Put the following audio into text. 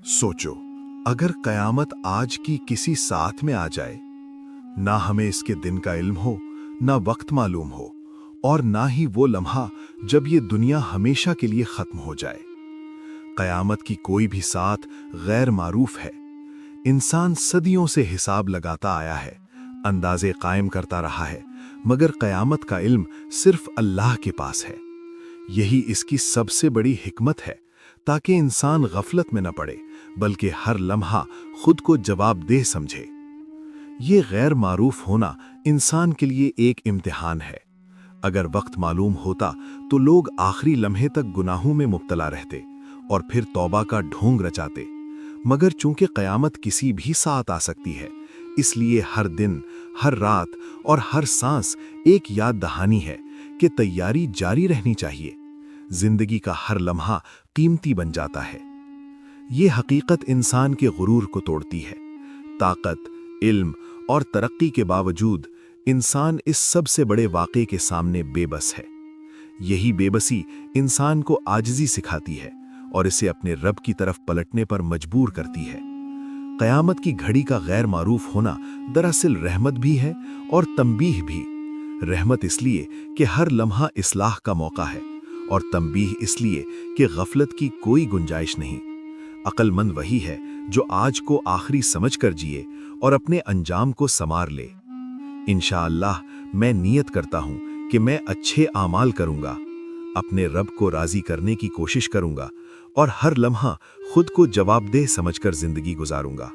सोचो, अगर कयामत आज की किसी साथ में आ जाए, ना हमें इसके दिन का इल्म हो, ना वक्त मालूम हो, और ना ही वो लम्हा जब ये दुनिया हमेशा के लिए खत्म हो जाए। कयामत की कोई भी साथ गैर मारूफ है। इंसान सदियों से हिसाब लगाता आया है, अंदाजे कायम करता रहा है, मगर कयामत का इल्म सिर्फ अल्लाह के पास है। यही इसकी सबसे बड़ी हिकमत है, ताकि इंसान गफलत में न पड़े, बल्कि हर लम्हा खुद को जवाबदेह समझे। ये गैर मारूफ होना इंसान के लिए एक इम्तिहान है। अगर वक्त मालूम होता तो लोग आखिरी लम्हे तक गुनाहों में मुब्तला रहते और फिर तौबा का ढोंग रचाते। मगर चूंकि कयामत किसी भी साथ आ सकती है, इसलिए हर दिन, हर रात और हर सांस एक याद दहानी है कि तैयारी जारी रहनी चाहिए। जिंदगी का हर लम्हा कीमती बन जाता है। ये हकीकत इंसान के गुरूर को तोड़ती है। ताकत, इल्म और तरक्की के बावजूद इंसान इस सबसे बड़े वाक़े के सामने बेबस है। यही बेबसी इंसान को आजिज़ी सिखाती है और इसे अपने रब की तरफ पलटने पर मजबूर करती है। क़यामत की घड़ी का गैर मारूफ होना दरअसल रहमत भी है और तंबीह भी। रहमत इसलिए कि हर लम्हा इस्लाह का मौका है, और तंबीह इसलिए कि गफलत की कोई गुंजाइश नहीं। अक्लमंद वही है जो आज को आखिरी समझकर जिए और अपने अंजाम को संवार ले। इंशाअल्लाह मैं नियत करता हूँ कि मैं अच्छे आमाल करूँगा, अपने रब को राज़ी करने की कोशिश करूँगा और हर लम्हा खुद को जवाबदेह समझकर जिंदगी गुजारूंगा।